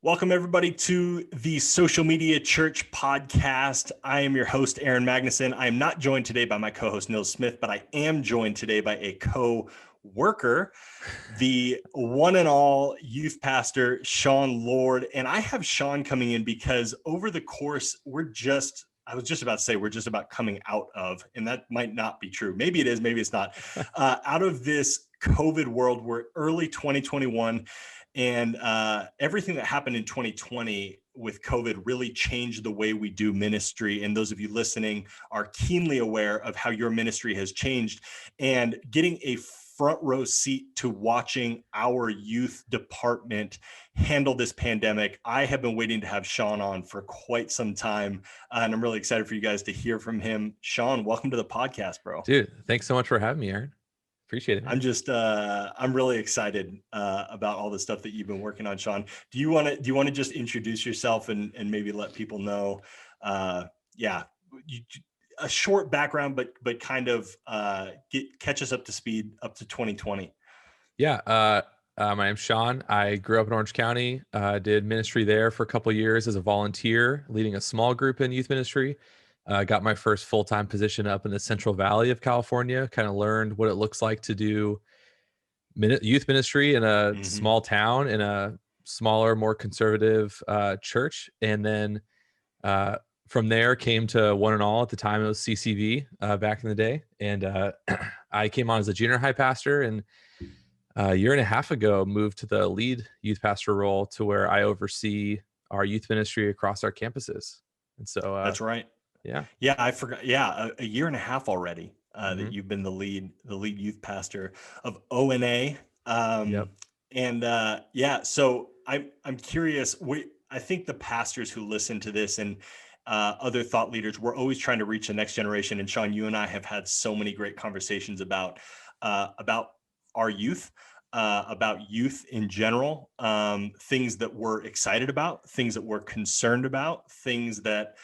Welcome, everybody, to the Social Media Church podcast. I am your host, Aaron Magnuson. I am not joined today by my co-host, Nils Smith, but I am joined today by a co-worker, the one and all youth pastor, Sean Lord. And I have Sean coming in because over the course, I was just about to say we're just about coming out of, and that might not be true. Maybe it is, maybe it's not. Out of this COVID world, we're early 2021. And everything that happened in 2020 with COVID really changed the way we do ministry. And those of you listening are keenly aware of how your ministry has changed. And getting a front row seat to watching our youth department handle this pandemic, I have been waiting to have Sean on for quite some time. And I'm really excited for you guys to hear from him. Sean, welcome to the podcast, bro. Dude, thanks so much for having me, Aaron. Appreciate it, man. I'm really excited about all the stuff that you've been working on, Sean. Do you want to just introduce yourself and maybe let people know, a short background, but kind of catch us up to speed up to 2020. Yeah. My name's Sean. I grew up in Orange County, did ministry there for a couple of years as a volunteer, leading a small group in youth ministry. Got my first full-time position up in the Central Valley of California, kind of learned what it looks like to do youth ministry in a small town, in a smaller, more conservative church. And then from there came to One and All. At the time it was CCV back in the day. And I came on as a junior high pastor, and a year and a half ago moved to the lead youth pastor role, to where I oversee our youth ministry across our campuses. And so that's right. Yeah, I forgot. Yeah, a year and a half already that you've been the lead youth pastor of ONE&ALL. Yep. And so I'm curious. I think the pastors who listen to this and other thought leaders, we're always trying to reach the next generation. And Sean, you and I have had so many great conversations about our youth. About youth in general, things that we're excited about, things that we're concerned about, things that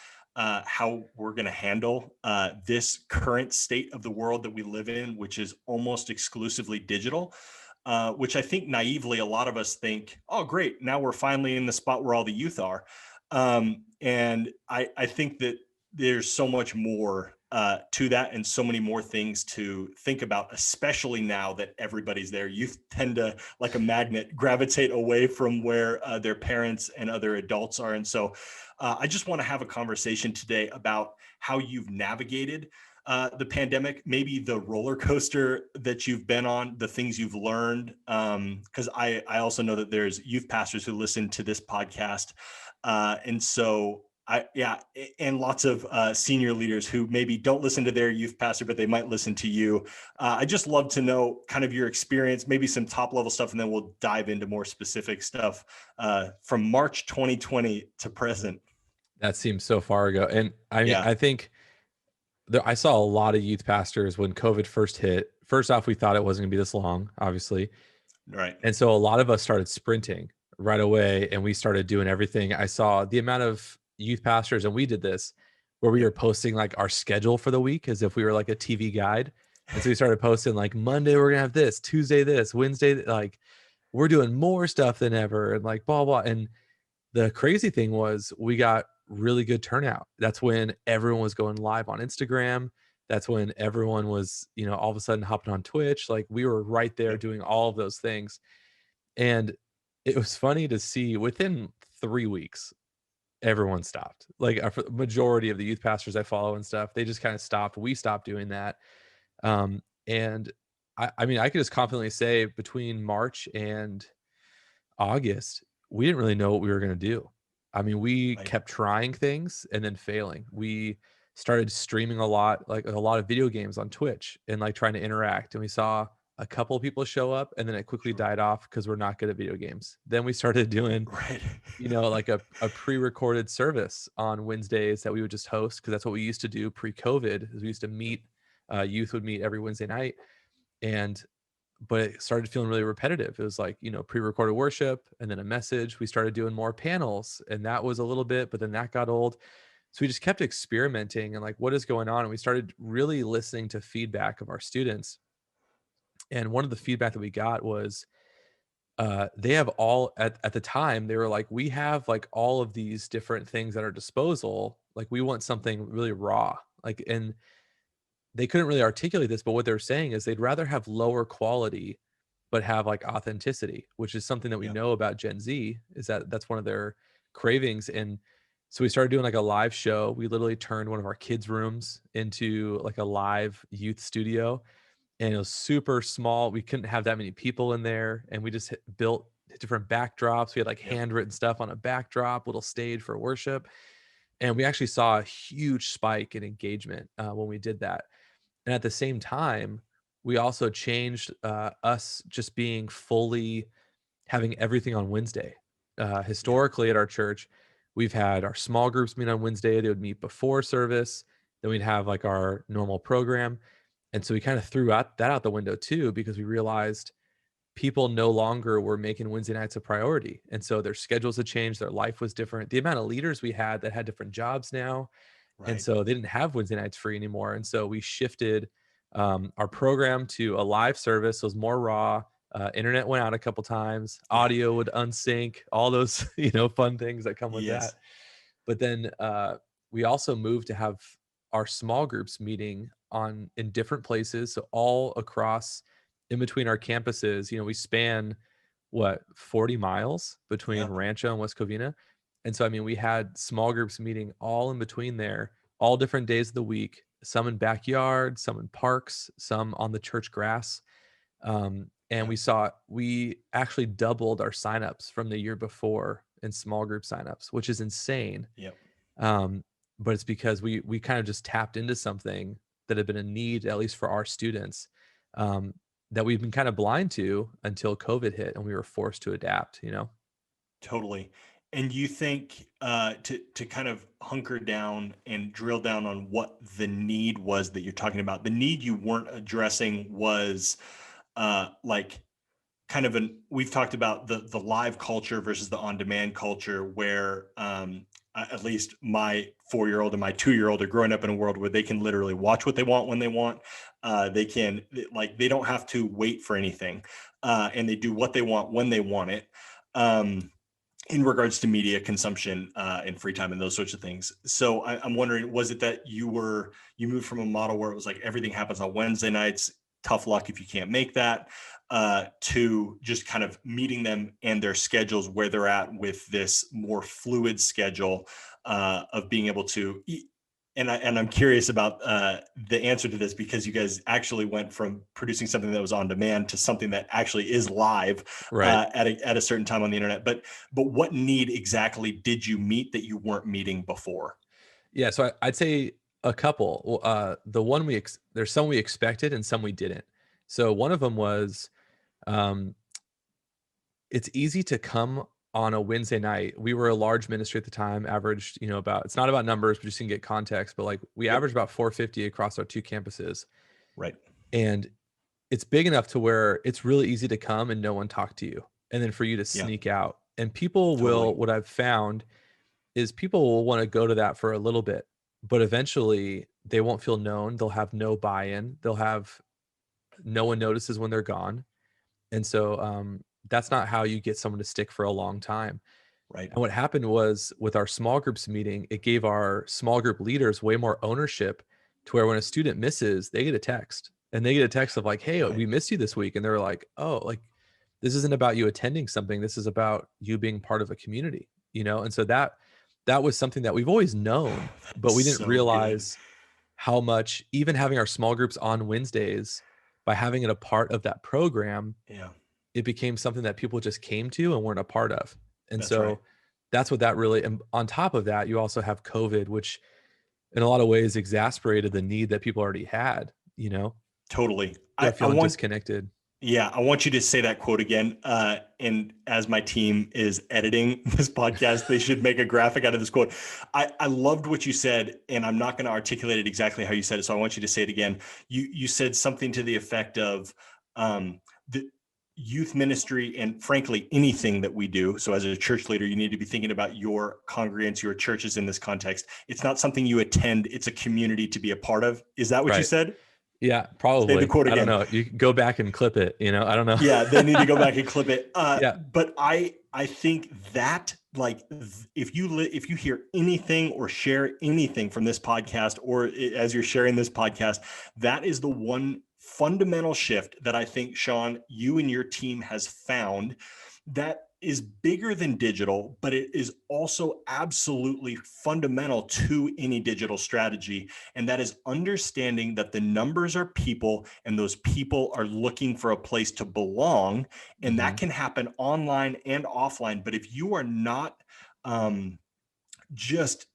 how we're going to handle this current state of the world that we live in, which is almost exclusively digital, which I think naively a lot of us think, oh, great, now we're finally in the spot where all the youth are. And I think that there's so much more to that, and so many more things to think about, especially now that everybody's there. Youth tend to, like a magnet, gravitate away from where their parents and other adults are. And so I just want to have a conversation today about how you've navigated the pandemic, maybe the roller coaster that you've been on, the things you've learned. Because I also know that there's youth pastors who listen to this podcast. And so and lots of senior leaders who maybe don't listen to their youth pastor, but they might listen to you. I just love to know kind of your experience, maybe some top level stuff, and then we'll dive into more specific stuff from March 2020 to present. That seems so far ago. And I mean, I think I saw a lot of youth pastors when COVID first hit. First off, we thought it wasn't gonna be this long, obviously. Right. And so a lot of us started sprinting right away, and we started doing everything. I saw the amount of youth pastors, and we did this, where we were posting like our schedule for the week as if we were like a TV guide. And so we started posting like, Monday we're gonna have this, Tuesday this, Wednesday, like we're doing more stuff than ever, and like blah blah. And the crazy thing was, we got really good turnout. That's when everyone was going live on Instagram. That's when everyone was, all of a sudden hopping on Twitch. Like we were right there doing all of those things. And it was funny to see within 3 weeks, everyone stopped. Like a majority of the youth pastors I follow and stuff, they just kind of stopped. We stopped doing that. And I mean, I could just confidently say between March and August, we didn't really know what we were going to do. I mean, we kept trying things and then failing. We started streaming a lot, like a lot of video games on Twitch, and like trying to interact. And we saw a couple of people show up, and then it quickly died off because we're not good at video games. Then we started doing, like a pre-recorded service on Wednesdays that we would just host, because that's what we used to do pre-COVID. Is we used to meet, youth would meet every Wednesday night, but it started feeling really repetitive. It was like, pre-recorded worship and then a message. We started doing more panels, and that was a little bit, but then that got old. So we just kept experimenting and like, what is going on? And we started really listening to feedback of our students. And one of the feedback that we got was they have all at the time, they were like, "We have, like, all of these different things at our disposal, like, we want something really raw." Like, and they couldn't really articulate this, but what they're saying is they'd rather have lower quality, but have, like, authenticity, which is something that we Yeah. know about Gen Z, is that that's one of their cravings. And so we started doing, like, a live show. We literally turned one of our kids' rooms into, like, a live youth studio, and it was super small. We couldn't have that many people in there, and we just built different backdrops. We had, like, Yep. handwritten stuff on a backdrop, little stage for worship, and we actually saw a huge spike in engagement, when we did that. And at the same time, we also changed, us just being fully having everything on Wednesday. Yeah. Historically at our church, we've had our small groups meet on Wednesday. They would meet before service. Then we'd have, like, our normal program. And so we kind of threw out the window too, because we realized people no longer were making Wednesday nights a priority. And so their schedules had changed, their life was different. The amount of leaders we had that had different jobs now, and Right. so they didn't have Wednesday nights free anymore. And so we shifted, our program to a live service. So it was more raw. Internet went out a couple times. Yeah. Audio would unsync. All those fun things that come with that. Yes. But then, we also moved to have our small groups meeting on in different places, so all across in between our campuses. We span, what, 40 miles between Yeah. Rancho and West Covina. And so, I mean, we had small groups meeting all in between there, all different days of the week, some in backyards, some in parks, some on the church grass. And Yeah. we actually doubled our signups from the year before in small group signups, which is insane. Yep. Um, but it's because we kind of just tapped into something that had been a need, at least for our students, um, that we've been kind of blind to until COVID hit and we were forced to adapt. Totally. And you think to kind of hunker down and drill down on what the need was that you're talking about, the need you weren't addressing was like kind of an we've talked about the live culture versus the on-demand culture where at least my 4-year-old and my 2-year-old are growing up in a world where they can literally watch what they want when they want. They can like they don't have to wait for anything, and they do what they want when they want it. um, in regards to media consumption and free time and those sorts of things. So I'm wondering, was it that you moved from a model where it was like everything happens on Wednesday nights, tough luck if you can't make that, to just kind of meeting them and their schedules where they're at with this more fluid schedule of being able to and I'm curious about the answer to this because you guys actually went from producing something that was on demand to something that actually is live Right. at a certain time on the internet. But what need exactly did you meet that you weren't meeting before? Yeah. So I'd say a couple. Well, the one there's some we expected and some we didn't. So one of them was, um, it's easy to come on a Wednesday night. We were a large ministry at the time, averaged, about, it's not about numbers, but just to get context, but like we Yep. averaged about 450 across our two campuses. Right. And it's big enough to where it's really easy to come and no one talk to you. And then for you to Yeah. sneak out. And people Totally. will, what I've found is people will want to go to that for a little bit, but eventually they won't feel known. They'll have no buy in. They'll have no one notices when they're gone. And so, that's not how you get someone to stick for a long time. Right. And what happened was with our small groups meeting, it gave our small group leaders way more ownership to where when a student misses, they get a text and they get a text of like, "Hey, Right. we missed you this week." And they're like, "Oh, like this isn't about you attending something. This is about you being part of a community." And so that was something that we've always known, but That's we didn't so good. realize how much even having our small groups on Wednesdays, by having it a part of that program, Yeah. it became something that people just came to and weren't a part of. And That's right. so that's what that really, and on top of that, you also have COVID, which in a lot of ways exasperated the need that people already had. Totally. They're I feeling want disconnected. Yeah, I want you to say that quote again. And as my team is editing this podcast, they should make a graphic out of this quote. I loved what you said, and I'm not going to articulate it exactly how you said it. So I want you to say it again. You said something to the effect of the youth ministry, and frankly, anything that we do. So as a church leader, you need to be thinking about your congregants, your churches in this context. It's not something you attend; it's a community to be a part of. Is that what you Right. said? Yeah, Say the probably. quote I don't again. know. You can go back and clip it, I don't know. Yeah, they need to go back and clip it. Yeah. But I think that, like, if you hear anything or share anything from this podcast, or as you're sharing this podcast, that is the one fundamental shift that I think, Sean, you and your team has found that is bigger than digital, but it is also absolutely fundamental to any digital strategy. And that is understanding that the numbers are people, and those people are looking for a place to belong. And that Mhm. can happen online and offline. But if you are not just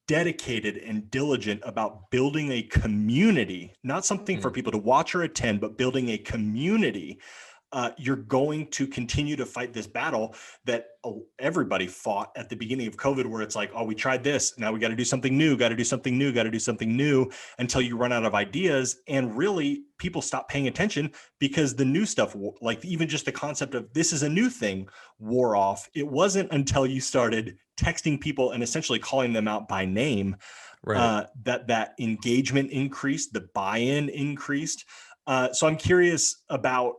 dedicated and diligent about building a community, not something for Mm. people to watch or attend, but building a community, you're going to continue to fight this battle that everybody fought at the beginning of COVID, where it's like, oh, we tried this. Now we got to do something new, got to do something new, got to do something new, until you run out of ideas. And really, people stop paying attention because the new stuff, like even just the concept of this is a new thing, wore off. It wasn't until you started texting people and essentially calling them out by name Right. that engagement increased, the buy-in increased. So I'm curious about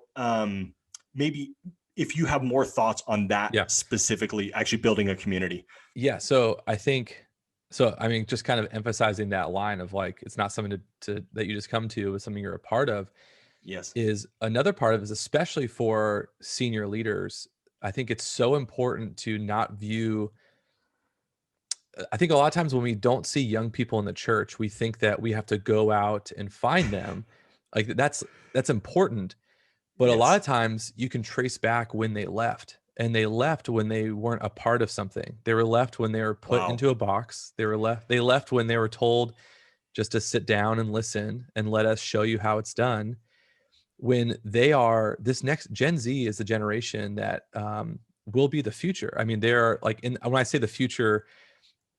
maybe if you have more thoughts on that, Yeah. specifically actually building a community. Yeah, so I think so I mean, just kind of emphasizing that line of, like, it's not something to that you just come to, it's something you're a part of, Yes. is another part of is, especially for senior leaders, I think it's so important to not view I think a lot of times when we don't see young people in the church, we think that we have to go out and find them. Like, that's important, but a lot Yes. of times you can trace back when they left, and they left when they weren't a part of something. They were left when they were put Wow. into a box. They left when they were told just to sit down and listen and let us show you how it's done. When they are this next Gen Z is the generation that will be the future. I mean, they're like, when I say the future,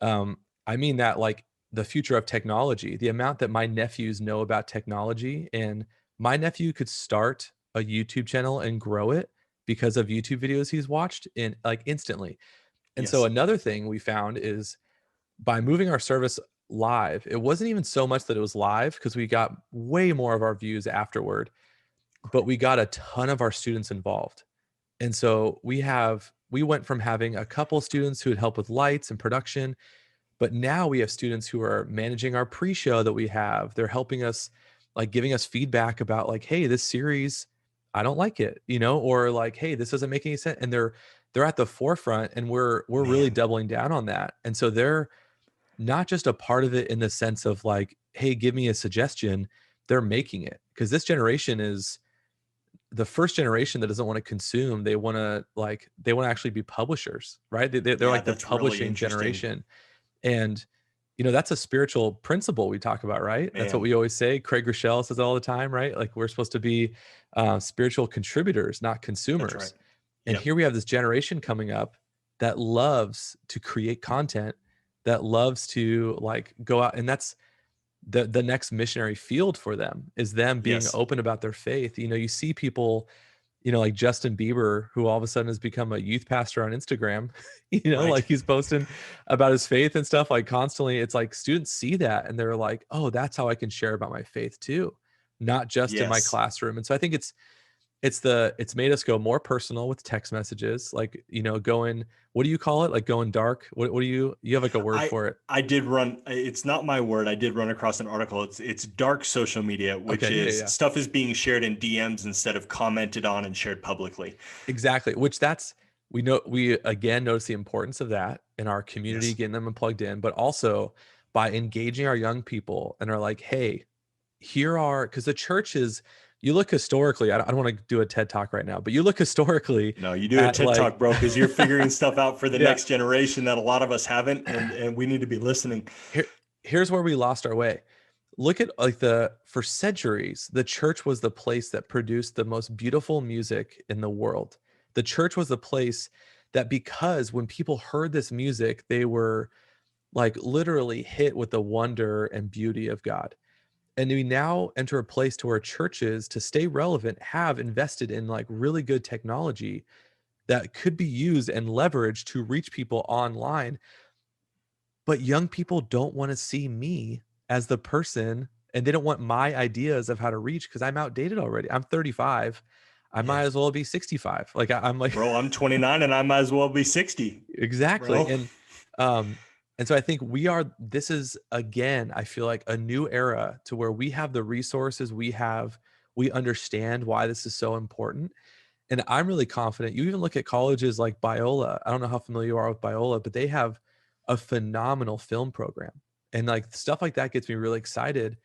I mean that, like, the future of technology, the amount that my nephews know about technology, and my nephew could start a YouTube channel and grow it because of YouTube videos he's watched in, like, instantly. And so Yes. another thing we found is, by moving our service live, it wasn't even so much that it was live, because we got way more of our views afterward, but we got a ton of our students involved. And so we went from having a couple students who would help with lights and production, but now we have students who are managing our pre-show that we have. They're helping us, like, giving us feedback about, like, hey, this series, I don't like it, or like, hey, this doesn't make any sense. And they're at the forefront, and we're really Man. doubling down on that. And so they're not just a part of it in the sense of, like, hey, give me a suggestion. They're making it, because this generation is the first generation that doesn't want to consume. They want to actually be publishers, right? They're Yeah, like the that's really publishing interesting, generation. And that's a spiritual principle we talk about, right? That's what man. we always say. Craig Rochelle says it all the time, right? Like, we're supposed to be spiritual contributors, not That's right. consumers. And Yep. here we have this generation coming up that loves to create content, that loves to, like, go out, and that's the next missionary field for them, is them being Yes. open about their faith. You see people, like Justin Bieber, who all of a sudden has become a youth pastor on Instagram, Right. like, he's posting about his faith and stuff, like, constantly. It's like students see that and they're like, oh, that's how I can share about my faith too, not just in my Yes. classroom. And so I think it's made us go more personal with text messages, like, going, what do you call it? Like, going dark. What do you have, like, a word I for it? I did run, it's not my word. I did run across an article. It's dark social media, which Okay. Yeah. is Yeah. stuff is being shared in DMs instead of commented on and shared publicly. Exactly, which that's we again notice the importance of that in our community, Yes. getting them plugged in, but also by engaging our young people and are like, hey, here are, because the church is, you look historically, I don't want to do a TED talk right now, but you look historically No, you do a at, TED like, talk, bro, because you're figuring stuff out for the yeah, next generation that a lot of us haven't, and we need to be listening. here here's where we lost our way. Look at, like, for centuries, the church was the place that produced the most beautiful music in the world. The church was the place that, because when people heard this music, they were, like, literally hit with the wonder and beauty of God. And we now enter a place to where churches, to stay relevant, have invested in, like, really good technology that could be used and leveraged to reach people online. But young people don't want to see me as the person and they don't want my ideas of how to reach because I'm outdated already. I'm 35. I might Yeah. as well be 65. Like I'm like Bro, I'm 29 and I might as well be 60, exactly. bro. Um and so I think this is again, I feel like a new era to where we have the resources we understand why this is so important. And I'm really confident. You even look at colleges like Biola. I don't know how familiar you are with Biola, but they have a phenomenal film program. And like stuff like that gets me really excited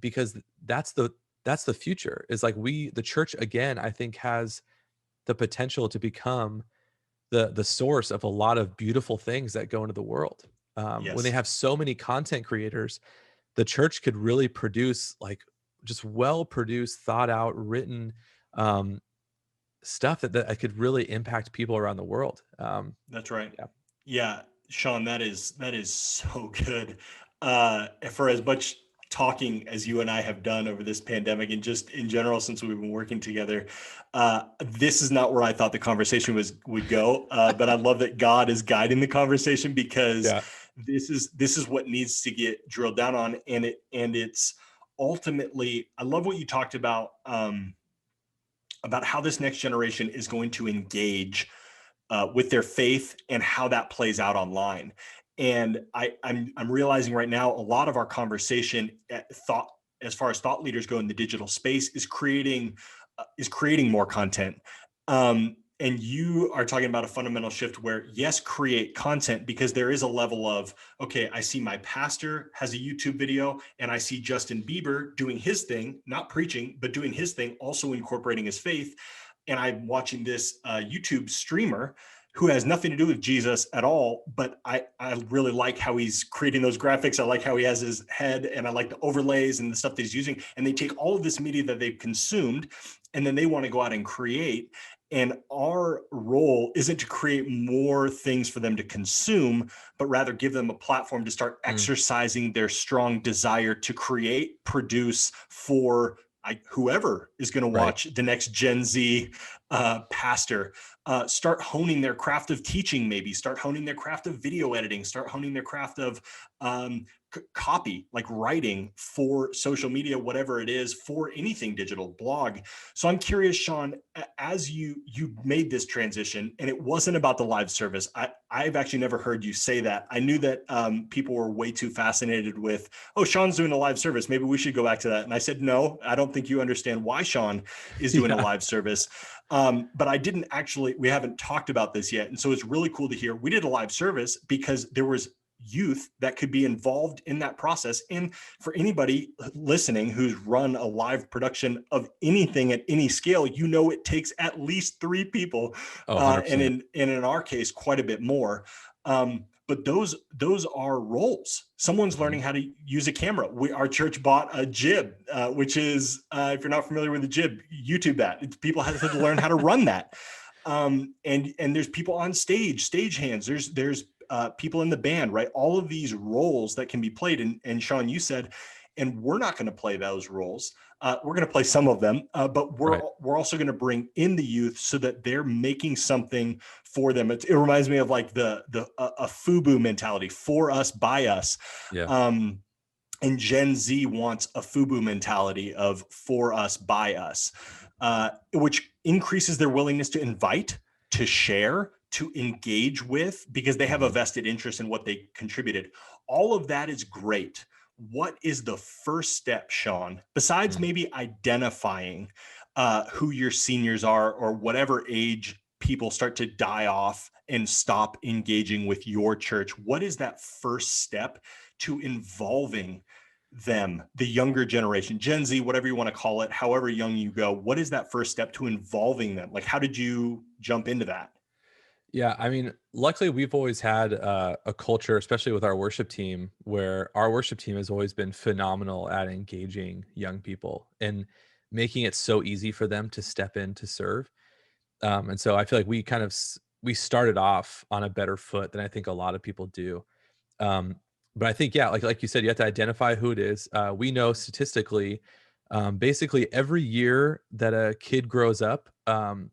because that's the future. Is like the church again, I think has the potential to become the source of a lot of beautiful things that go into the world. When they Yes, have so many content creators, the church could really produce like just well produced, thought out, written um, stuff that could really impact people around the world. that's right. Yeah, Yeah, Sean, that is so good. For as much talking as you and I have done over this pandemic and just in general since we've been working together, this is not where I thought the conversation would go. But I love that God is guiding the conversation because yeah, this is what needs to get drilled down on, and it's ultimately. I love what you talked about how this next generation is going to engage with their faith and how that plays out online. And I'm realizing right now a lot of our conversation thought as far as thought leaders go in the digital space is creating more content. And you are talking about a fundamental shift where yes, create content because there is a level of okay, I see my pastor has a YouTube video and I see Justin Bieber doing his thing, not preaching, but doing his thing, also incorporating his faith. And I'm watching this YouTube streamer who has nothing to do with Jesus at all, but I really like how he's creating those graphics. I like how he has his head, and I like the overlays and the stuff that he's using. And they take all of this media that they've consumed, and then they want to go out and create. And our role isn't to create more things for them to consume, but rather give them a platform to start mm, exercising their strong desire to create, produce for whoever is going to right, watch the next Gen Z pastor. Start honing their craft of teaching, maybe start honing their craft of video editing, start honing their craft of copy, like writing for social media, whatever it is, for anything digital, blog. So I'm curious, Sean, as you made this transition, and it wasn't about the live service. I've actually never heard you say that. I knew that people were way too fascinated with, oh, Sean's doing a live service, maybe we should go back to that. And I said, no, I don't think you understand why Sean is doing a yeah, live service. But I didn't actually, we haven't talked about this yet. And so it's really cool to hear. We did a live service because there was youth that could be involved in that process. And for anybody listening who's run a live production of anything at any scale, it takes at least three people, oh, and 100%. in our case, quite a bit more. But those are roles. Someone's Mhm. learning how to use a camera. Our church bought a jib, which is if you're not familiar with the jib, YouTube that. People have to learn how to run that. And there's people on stage, stagehands. There's people in the band, right? All of these roles that can be played. And Sean, you said, and we're not going to play those roles. We're going to play some of them, but we're Right, we're also going to bring in the youth so that they're making something for them. It reminds me of like the a FUBU mentality, for us, by us. yeah, Um, and Gen Z wants a FUBU mentality of for us, by us, which increases their willingness to invite, to share, to engage with, because they have a mhm, vested interest in what they contributed. All of that is great. What is the first step, Sean, besides mm, maybe identifying who your seniors are or whatever age people start to die off and stop engaging with your church? What is that first step to involving them, the younger generation, Gen Z, whatever you want to call it, however young you go? What is that first step to involving them? Like, how did you jump into that? yeah. I mean, luckily, we've always had a culture, especially with our worship team, where our worship team has always been phenomenal at engaging young people and making it so easy for them to step in to serve. And so I feel like we started off on a better foot than I think a lot of people do. Um, but I think, yeah, like you said, you have to identify who it is. We know statistically, basically every year that a kid grows up,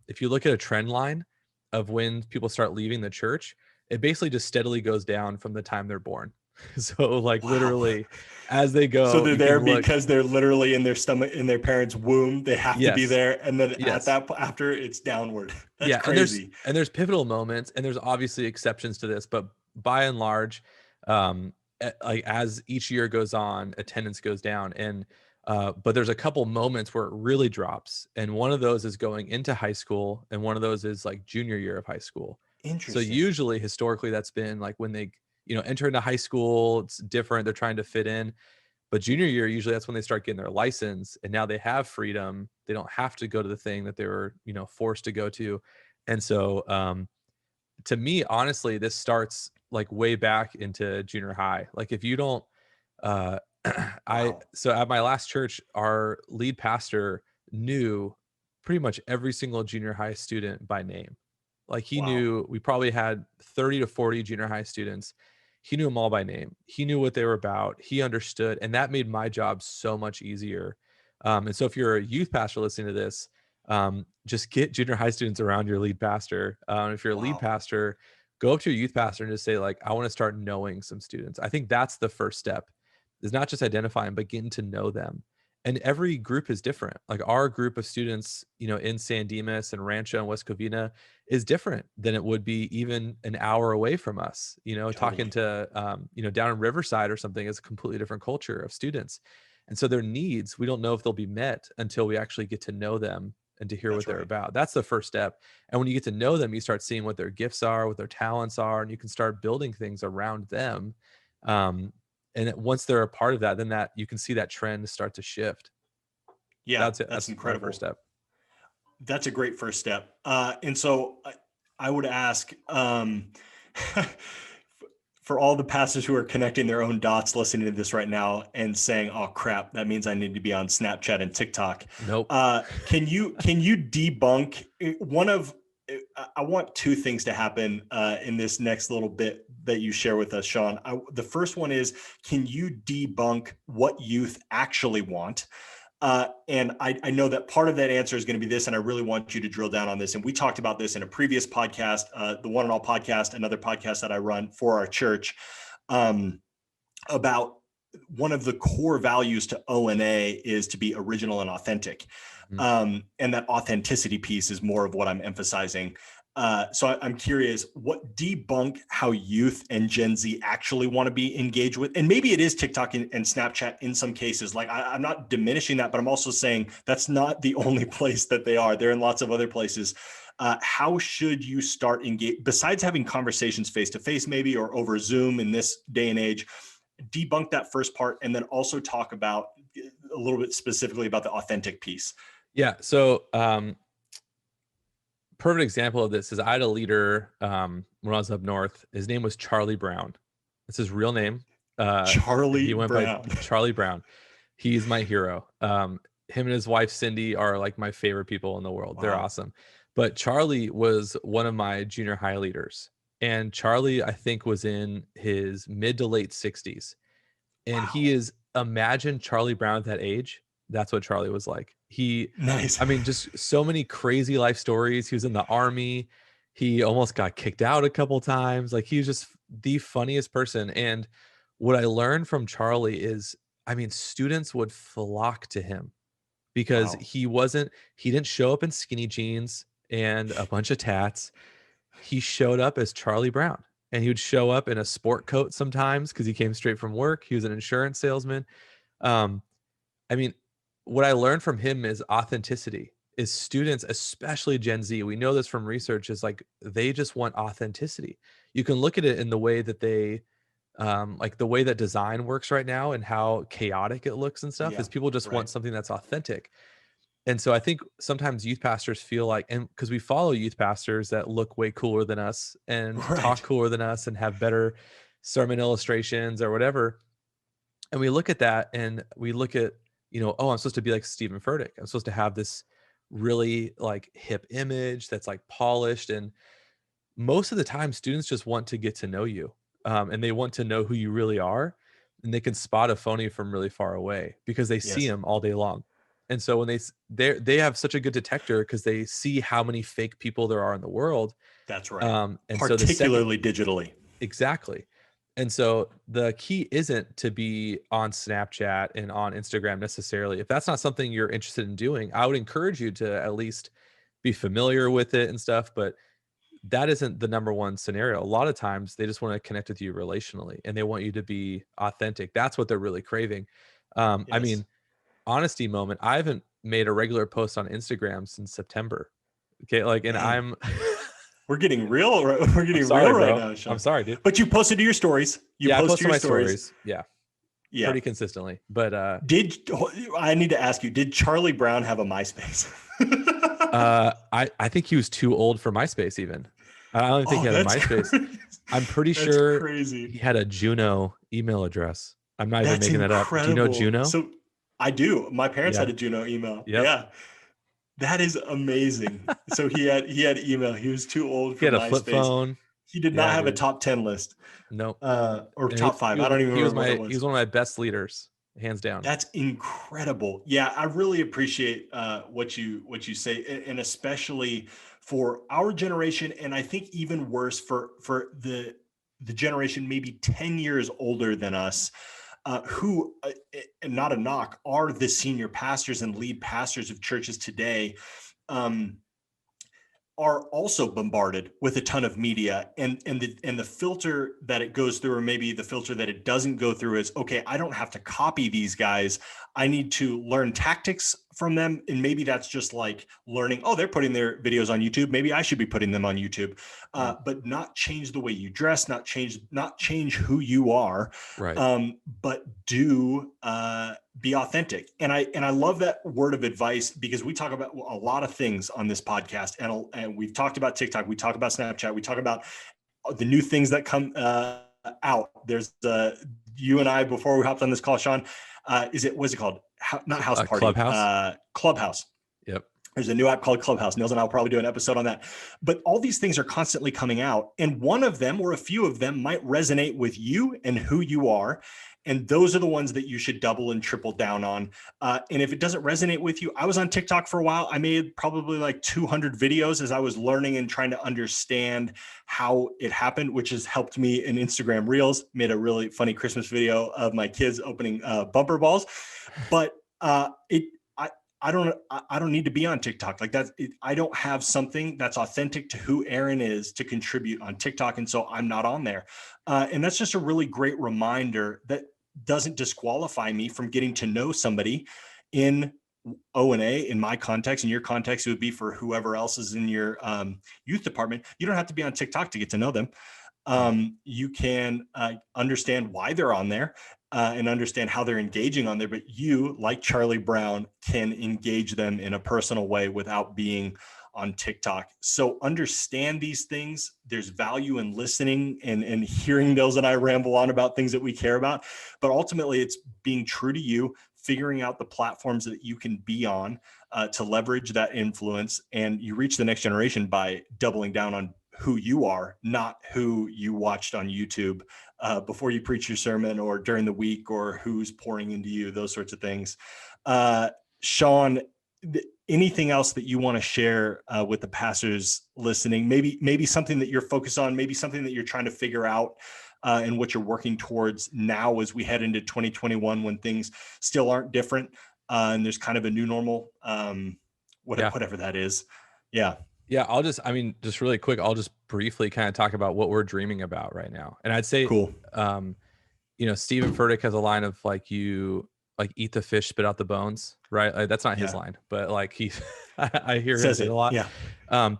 if you look at a trend line of when people start leaving the church, it basically just steadily goes down from the time they're born. So like Wow. literally as they So go, they're you can there look. because they're literally in their stomach, in their parents' womb. They have to be Yes. there, and then at Yes. that after it's downward. That's Yeah, and there's crazy. and there's pivotal moments, and there's obviously exceptions to this, but by and large, like as each year goes on, attendance goes down, and but there's a couple moments where it really drops, and one of those is going into high school, and one of those is like junior year of high school. So Interesting. usually, historically, that's been like when they enter into high school, it's different. They're trying to fit in, but junior year, usually that's when they start getting their license and now they have freedom. They don't have to go to the thing that they were, forced to go to. And so to me, honestly, this starts like way back into junior high. Like if you don't uh I Wow. so at my last church, our lead pastor knew pretty much every single junior high student by name. Like he Wow. knew we probably had 30 to 40 junior high students. He knew them all by name. He knew what they were about. He understood, and that made my job so much easier. And so if you're a youth pastor listening to this, just get junior high students around your lead pastor. If you're a lead Wow. pastor, go up to your youth pastor and just say, like, I want to start knowing some students. I think that's the first step is not just identifying, but getting to know them. And every group is different. Like our group of students, in San Dimas and Rancho and West Covina is different than it would be even an hour away from us. Talking Totally. to, down in Riverside or something is a completely different culture of students. And so their needs, we don't know if they'll be met until we actually get to know them and to hear what That's they're right. about. That's the first step. And when you get to know them, you start seeing what their gifts are, what their talents are, and you can start building things around them. Um, and once they're a part of that, then that you can see that trend start to shift. Yeah, That's it. that's That's my first incredible. step. That's a great first step. And so I would ask, for all the pastors who are connecting their own dots, listening to this right now and saying, "Oh crap, that means I need to be on Snapchat and TikTok." Nope. Can you debunk one of? I want two things to happen in this next little bit that you share with us, Sean. The first one is, can you debunk what youth actually want? And I know that part of that answer is going to be this, and I really want you to drill down on this. And we talked about this in a previous podcast, the One and All podcast, another podcast that I run for our church, um, about one of the core values to O&A is to be original and authentic. Mhm. And that authenticity piece is more of what I'm emphasizing. So I'm curious, what debunk how youth and Gen Z actually want to be engaged with? And maybe it is TikTok and Snapchat in some cases. Like I'm not diminishing that, but I'm also saying that's not the only place that they are. They're in lots of other places. How should you start engage besides having conversations face to face, maybe, or over Zoom in this day and age? Debunk that first part, and then also talk about a little bit specifically about the authentic piece. Yeah. So, perfect example of this is I had a leader when I was up north. His name was Charlie Brown. That's his real name. Charlie He went by Brown. Charlie Brown. He's my hero. Him and his wife Cindy are like my favorite people in the world. They're Wow. awesome. But Charlie was one of my junior high leaders. And Charlie, I think, was in his mid to late 60s. And he Wow. is imagine Charlie Brown at that age. That's what Charlie was like. Nice. I mean, just so many crazy life stories. He was in the army. He almost got kicked out a couple times. Like he was just the funniest person. And what I learned from Charlie is, I mean, students would flock to him because Wow. he didn't show up in skinny jeans and a bunch of tats. He showed up as Charlie Brown, and he would show up in a sport coat sometimes because he came straight from work. He was an insurance salesman. Um, I mean, what I learned from him is authenticity. Is students, especially Gen Z, we know this from research, is like they just want authenticity. You can look at it in the way that like the way that design works right now and how chaotic it looks and stuff Yeah. is people just want Right. something that's authentic. And so I think sometimes youth pastors feel like, and because we follow youth pastors that look way cooler than us and talk Right. cooler than us and have better sermon illustrations or whatever. And we look at that and we look at, oh, I'm supposed to be like Stephen Furtick. I'm supposed to have this really like hip image that's like polished. And most of the time, students just want to get to know you, and they want to know who you really are. And they can spot a phony from really far away because they see Yes. him all day long. And so when they have such a good detector because they see how many fake people there are in the world. That's right. And so the second Particularly digitally. exactly. And so the key isn't to be on Snapchat and on Instagram necessarily. If that's not something you're interested in doing, I would encourage you to at least be familiar with it and stuff, but that isn't the number one scenario. A lot of times they just want to connect with you relationally and they want you to be authentic. That's what they're really craving. I Yes. mean, honesty moment, I haven't made a regular post on Instagram since September. Okay, like, and Man, I'm we're getting real. We're I'm getting real sorry, right bro. now, I'm Sean. sorry, dude. But you posted to your stories. You Yeah, I post post to on your my stories. stories. Yeah, Yeah. pretty consistently. But Did I need to ask you? Did Charlie Brown have a MySpace? I think he was too old for MySpace even. I don't even think Oh, he had a that's MySpace. crazy. I'm pretty That's sure crazy. he had a Juno email address. I'm not even That's making that up. Do you know incredible. Juno? So I do. My parents Yeah. had a Juno email. Yep. Yeah. That is amazing. So he had email. He was too old He for had a flip MySpace. phone. He did not Yeah, have a dude. top 10 list. Nope. Or And top five. I don't even remember what it he was was. one of my best leaders, hands down. That's incredible. Yeah, I really appreciate what you say, and especially for our generation, and I think even worse for the generation maybe 10 years older than us, who, and not a knock, are the senior pastors and lead pastors of churches today. Um, are also bombarded with a ton of media, and the filter that it goes through, or maybe the filter that it doesn't go through, is okay, I don't have to copy these guys. I need to learn tactics from them. And maybe that's just like learning, oh, they're putting their videos on YouTube, maybe I should be putting them on YouTube. Mm, But not change the way you dress, not change who you are, right. but do be authentic. And I love that word of advice, because we talk about a lot of things on this podcast, and we've talked about TikTok, we talk about Snapchat, we talk about the new things that come out. There's you and I, before we hopped on this call, Sean, what's it called? Not House Party, Clubhouse. Clubhouse. Yep. There's a new app called Clubhouse. Nils and I'll probably do an episode on that. But all these things are constantly coming out. And one of them, or a few of them, might resonate with you and who you are. And those are the ones that you should double and triple down on. And if it doesn't resonate with you, I was on TikTok for a while. I made probably like 200 videos as I was learning and trying to understand how it happened, which has helped me in Instagram Reels. Made a really funny Christmas video of my kids opening bumper balls. But I don't need to be on TikTok like that. I don't have something that's authentic to who Aaron is to contribute on TikTok, and so I'm not on there. And that's just a really great reminder that doesn't disqualify me from getting to know somebody in O&A. In my context, in your context, it would be for whoever else is in your youth department. You don't have to be on TikTok to get to know them. Mm, You can understand why they're on there, and understand how they're engaging on there. But you, like Charlie Brown, can engage them in a personal way without being on TikTok. So understand these things. There's value in listening and hearing Nils and I ramble on about things that we care about. But ultimately, it's being true to you, figuring out the platforms that you can be on to leverage that influence. And you reach the next generation by doubling down on who you are, not who you watched on YouTube before you preach your sermon or during the week, or who's pouring into you, those sorts of things. Sean, anything else that you want to share with the pastors listening? Maybe something that you're focused on, maybe something that you're trying to figure out, and what you're working towards now as we head into 2021, when things still aren't different, and there's kind of a new normal, yeah. whatever that is. Yeah, Yeah. I mean, just really quick, I'll just briefly kind of talk about what we're dreaming about right now. And I'd say, cool. um, Stephen Furtick has a line of like, you like eat the fish, spit out the bones, right? Like, that's not his Yeah, line, but like I hear him says say it a it. lot. Yeah, Um,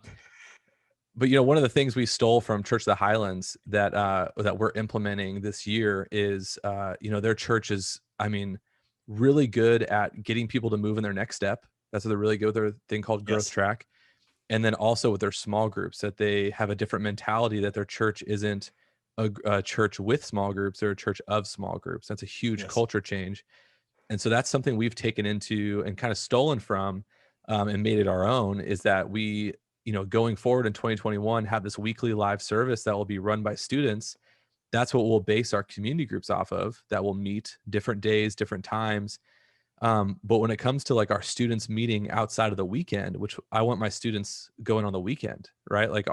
but one of the things we stole from Church of the Highlands that we're implementing this year is, their church is, I mean, really good at getting people to move in their next step. That's what they're really good with, their thing called Growth yes, Track. And then also with their small groups, that they have a different mentality, that their church isn't a church with small groups, they're a church of small groups. That's a huge yes. culture change. And so that's something we've taken into and kind of stolen from, and made it our own, is that we, going forward in 2021, have this weekly live service that will be run by students. That's what we'll base our community groups off of, that will meet different days, different times. But when it comes to like our students meeting outside of the weekend, which I want my students going on the weekend, right? Like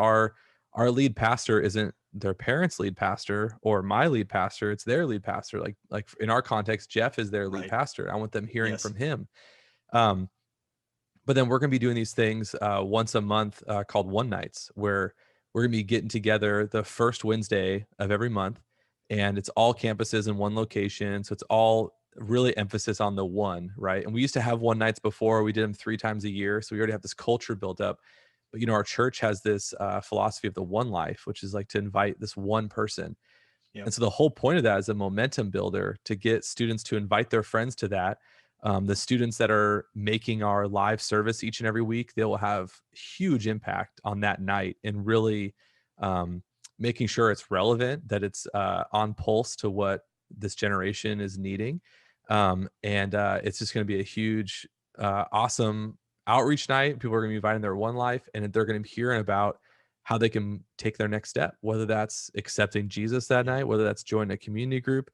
our lead pastor isn't their parents' lead pastor or my lead pastor, it's their lead pastor. Like in our context, Jeff is their lead Right. pastor. I want them hearing Yes. from him. Um, but then we're gonna be doing these things once a month called One Nights, where we're gonna be getting together the first Wednesday of every month, and it's all campuses in one location. So it's all really emphasis on the one, right? And we used to have One Nights before. We did them 3 times a year, so we already have this culture built up. But our church has this philosophy of the one life, which is like to invite this one person. And Yep. so the whole point of that is a momentum builder to get students to invite their friends to that. The students that are making our live service each and every week, they will have huge impact on that night and really um, making sure it's relevant, that it's on pulse to what this generation is needing. And it's just going to be a huge, awesome outreach night. People are going to be inviting their one life, and they're going to be hearing about how they can take their next step, whether that's accepting Jesus that Yep. night, whether that's joining a community group,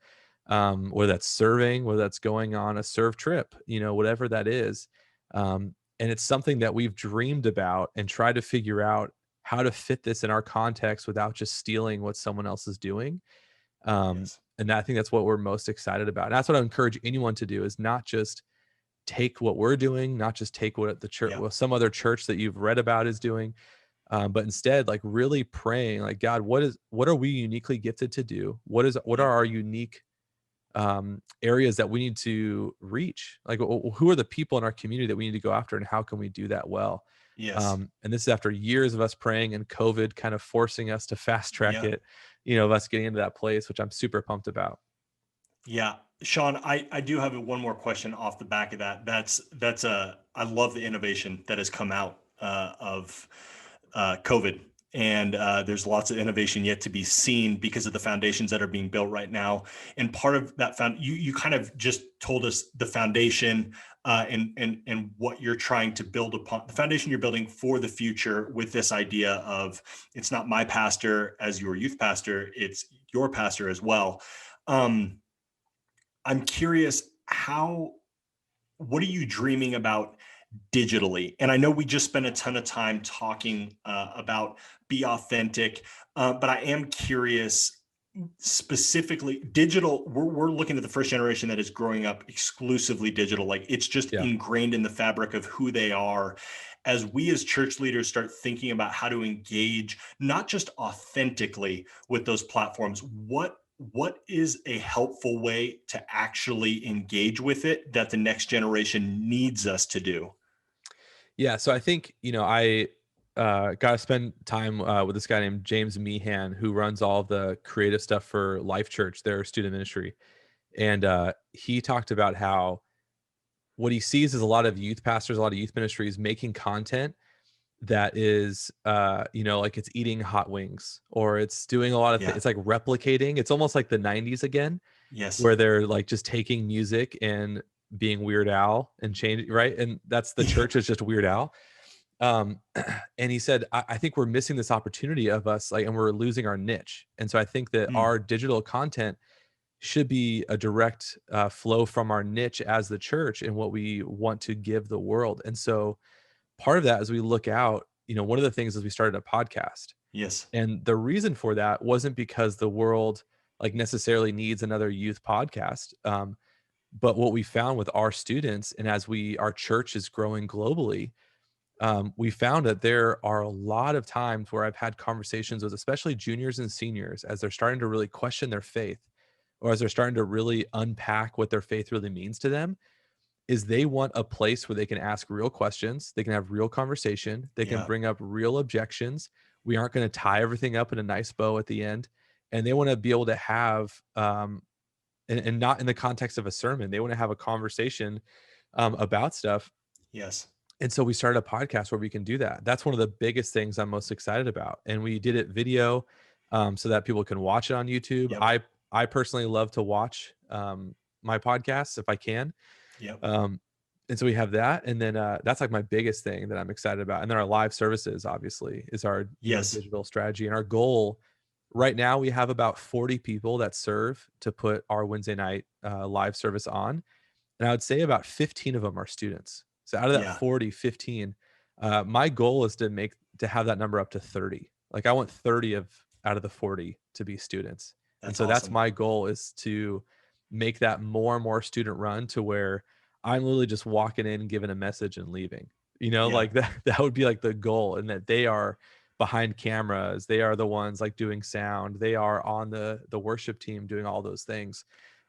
whether that's serving, whether that's going on a serve trip, whatever that is. And it's something that we've dreamed about and tried to figure out how to fit this in our context without just stealing what someone else is doing. Yes. And I think that's what we're most excited about. And that's what I encourage anyone to do, is not just take what we're doing, not just take what the church, Yep. well, some other church that you've read about is doing, but instead like really praying like, God, what are we uniquely gifted to do? What are Yep. our unique areas that we need to reach? Like who are the people in our community that we need to go after, and how can we do that well? Yes. And this is after years of us praying and COVID kind of forcing us to fast track Yeah. it, of us getting into that place, which I'm super pumped about. Yeah. Sean, I do have one more question off the back of that. I love the innovation that has come out of COVID. And there's lots of innovation yet to be seen because of the foundations that are being built right now. And part of that you kind of just told us the foundation and what you're trying to build upon, the foundation you're building for the future with this idea of it's not my pastor as your youth pastor, it's your pastor as well. Um, I'm curious, what are you dreaming about digitally? And I know we just spent a ton of time talking about be authentic, but I am curious specifically digital. We're looking at the first generation that is growing up exclusively digital. Like it's just Yeah. ingrained in the fabric of who they are. As we as church leaders start thinking about how to engage, not just authentically with those platforms, what is a helpful way to actually engage with it that the next generation needs us to do? Yeah, so I think, I got to spend time with this guy named James Meehan, who runs all the creative stuff for Life Church, their student ministry. And he talked about how what he sees is a lot of youth pastors, a lot of youth ministries making content that is, like it's eating hot wings, or it's doing a lot of things. Yeah. It's like replicating. It's almost like the 90s again, Yes. where they're like just taking music and being Weird Al and changing, right? And that's the Yeah. church is just Weird Al. um and he said, I think we're missing this opportunity of us, like, and we're losing our niche. And so I think that Mm, our digital content should be a direct flow from our niche as the church and what we want to give the world. And so part of that, as we look out, one of the things is we started a podcast. yes. And the reason for that wasn't because the world like necessarily needs another youth podcast. But what we found with our students, and as our church is growing globally, we found that there are a lot of times where I've had conversations with especially juniors and seniors as they're starting to really question their faith, or as they're starting to really unpack what their faith really means to them, is they want a place where they can ask real questions, they can have real conversation, they can Yeah. bring up real objections. We aren't going to tie everything up in a nice bow at the end. And they want to be able to have, and not in the context of a sermon, they want to have a conversation about stuff. Yes. And so we started a podcast where we can do that. That's one of the biggest things I'm most excited about. And we did it video, so that people can watch it on YouTube. Yep. I personally love to watch my podcasts if I can. Yep. Um, and so we have that. And then that's like my biggest thing that I'm excited about. And then our live services, obviously, is our Yes. digital strategy. And our goal right now, we have about 40 people that serve to put our Wednesday night live service on. And I would say about 15 of them are students. So out of that Yeah. 40, 15, my goal is to have that number up to 30. Like I want 30 of out of the 40 to be students. And That's so that's awesome. my goal, is to make that more and more student run to where I'm literally just walking in, giving a message and leaving. Yeah. Like that would be like the goal, and that they are behind cameras. They are the ones like doing sound. They are on the worship team doing all those things.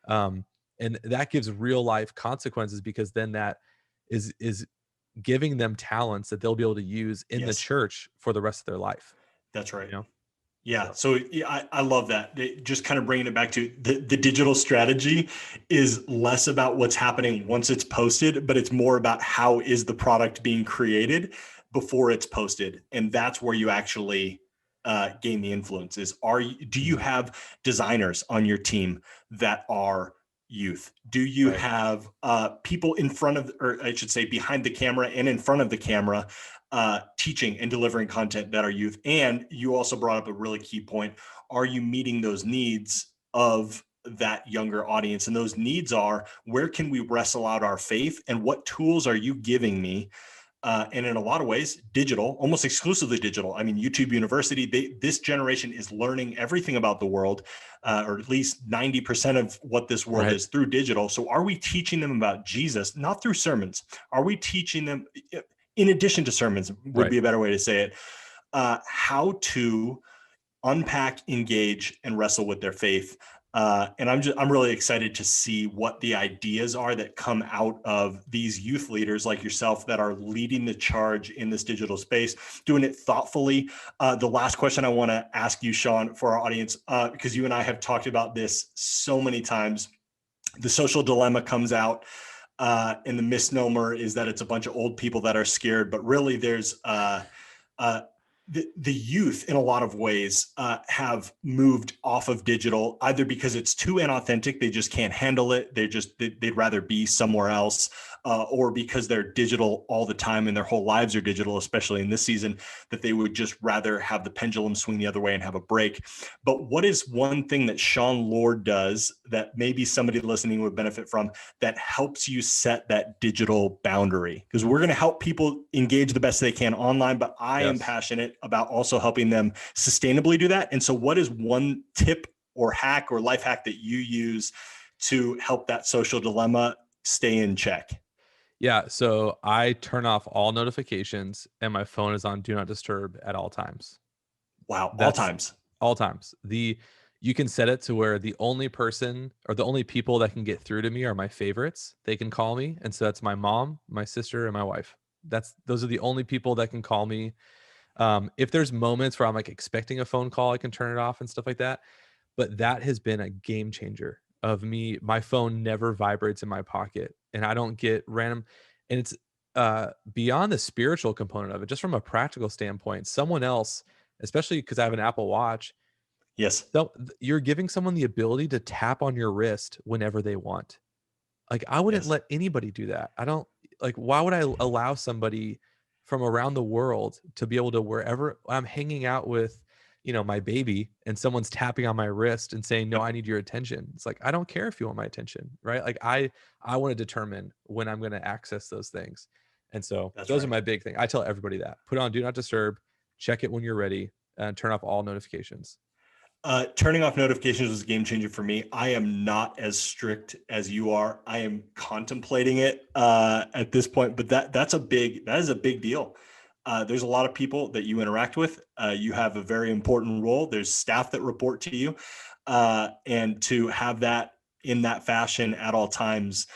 Um, and that gives real life consequences, because then that is giving them talents that they'll be able to use in the Yes, church for the rest of their life, that's you right. know? Yeah. So So yeah, I love that. Just kind of bringing it back to the digital strategy is less about what's happening once it's posted, but it's more about how is the product being created before it's posted. And that's where you actually gain the influence is, do you mhm, have designers on your team that are youth? Do you right, have people in front of, or I should say behind the camera and in front of the camera, teaching and delivering content that are youth? And you also brought up a really key point. Are you meeting those needs of that younger audience? And those needs are, where can we wrestle out our faith, and what tools are you giving me? And in a lot of ways, digital, almost exclusively digital. I mean, YouTube University, this generation is learning everything about the world, or at least 90% of what this world right, is, through digital. So are we teaching them about Jesus, not through sermons? Are we teaching them, in addition to sermons, would right. be a better way to say it, how to unpack, engage, and wrestle with their faith? And I'm really excited to see what the ideas are that come out of these youth leaders like yourself that are leading the charge in this digital space, doing it thoughtfully. The last question I want to ask you, Sean, for our audience, because you and I have talked about this so many times. The social dilemma comes out, and the misnomer is that it's a bunch of old people that are scared, but really there's uh, the youth in a lot of ways have moved off of digital, either because it's too inauthentic, they just can't handle it, they'd rather be somewhere else, or because they're digital all the time and their whole lives are digital, especially in this season, that they would just rather have the pendulum swing the other way and have a break. But what is one thing that Sean Lord does that maybe somebody listening would benefit from, that helps you set that digital boundary? Because we're going to help people engage the best they can online, but I am Yes. passionate about also helping them sustainably do that. And so what is one tip or hack or life hack that you use to help that social dilemma stay in check? Yeah, so I turn off all notifications and my phone is on do not disturb at all times. Wow. All That's times. all times. You can set it to where the only person or the only people that can get through to me are my favorites. They can call me, and so that's my mom, my sister, and my wife. Those are the only people that can call me. If there's moments where I'm like expecting a phone call, I can turn it off and stuff like that. But that has been a game changer of me. My phone never vibrates in my pocket, and I don't get random. And it's beyond the spiritual component of it, just from a practical standpoint. Someone else, especially because I have an Apple Watch, Yes. so you're giving someone the ability to tap on your wrist whenever they want. Like, I wouldn't Yes. let anybody do that. I don't like, why would I allow somebody from around the world to be able to, wherever I'm hanging out with, my baby, and someone's tapping on my wrist and saying, "No, Yep. I need your attention." It's like, I don't care if you want my attention, right? Like I want to determine when I'm going to access those things. And so That's those are right. my big thing. I tell everybody that. Put on do not disturb, check it when you're ready, and turn off all notifications. Turning off notifications was a game changer for me. I am not as strict as you are. I am contemplating it at this point, but that is a big deal. There's a lot of people that you interact with. You have a very important role. There's staff that report to you, and to have that in that fashion at all times.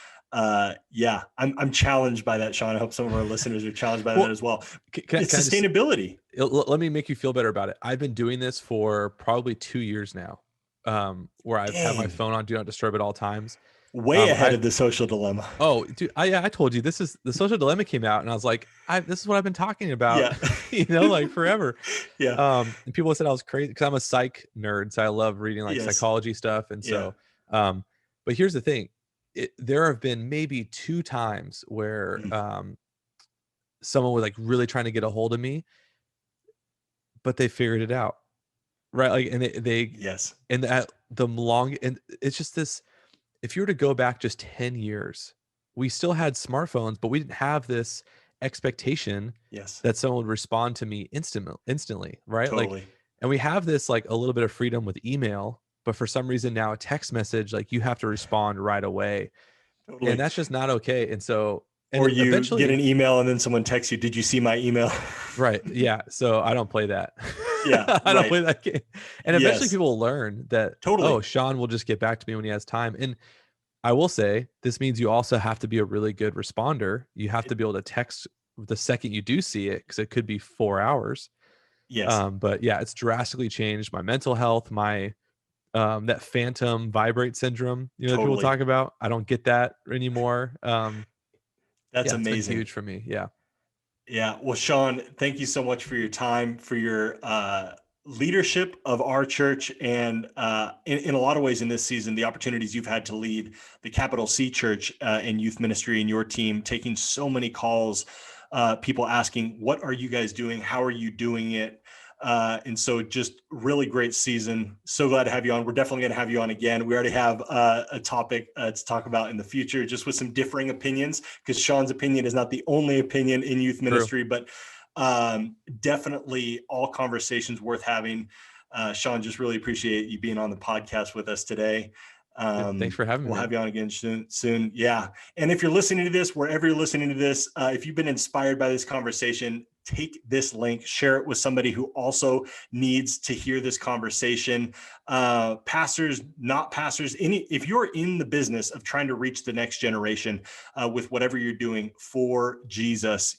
Yeah, I'm challenged by that, Sean. I hope some of our listeners are challenged by that Well, as well. It's can I just sustainability. let me make you feel better about it. I've been doing this for probably 2 years now, where I've had my Dang, phone on do not disturb at all times. way ahead I of the social dilemma. Oh, dude, I told you this is the social dilemma came out, and I was like, this is what I've been talking about, Yeah. like forever. Yeah. And people said I was crazy because I'm a psych nerd, so I love reading like Yes. psychology stuff, and Yeah. so, but here's the thing, there have been maybe 2 times where Mm. someone was like really trying to get a hold of me, but they figured it out. Right, like, and they Yes. and at the long and it's just this, if you were to go back just 10 years, we still had smartphones, but we didn't have this expectation Yes, that someone would respond to me instantly, right? Like, totally, and we have this like a little bit of freedom with email, but for some reason now a text message, like you have to respond right away. And totally. that's just not okay. And so, and Or then you get eventually, an email and then someone texts you, "Did you see my email?" right. Yeah. So I don't play that. Yeah, I don't right. play that game. And eventually Yes, people learn that, oh, totally. Sean will just get back to me when he has time. And I will say this means you also have to be a really good responder. You have to be able to text the second you do see it because it could be 4 hours. Yes, But yeah, it's drastically changed my mental health, my that phantom vibrate syndrome, that people totally. talk about. I don't get that anymore. That's Yeah, it's been amazing. huge for me. Yeah. Yeah. Well, Sean, thank you so much for your time, for your leadership of our church, and in a lot of ways in this season, the opportunities you've had to lead the Capital C Church in youth ministry and your team, taking so many calls, people asking, "What are you guys doing? How are you doing it?" And so just really great season. So glad to have you on. We're definitely going to have you on again. We already have a topic to talk about in the future, just with some differing opinions, because Sean's opinion is not the only opinion in youth True. ministry, but definitely all conversations worth having. Sean, just really appreciate you being on the podcast with us today. Yeah. Thanks for having me, We'll man. have you on again soon. Yeah. And if you're listening to this, wherever you're listening to this, if you've been inspired by this conversation, take this link, share it with somebody who also needs to hear this conversation. Pastors, not pastors, if you're in the business of trying to reach the next generation with whatever you're doing for Jesus,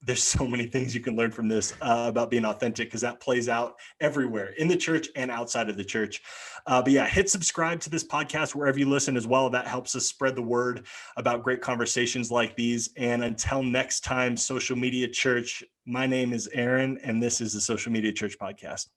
there's so many things you can learn from this about being authentic, because that plays out everywhere in the church and outside of the church. But yeah, hit subscribe to this podcast wherever you listen as well. That helps us spread the word about great conversations like these. And until next time, Social Media Church, my name is Aaron, and this is the Social Media Church podcast.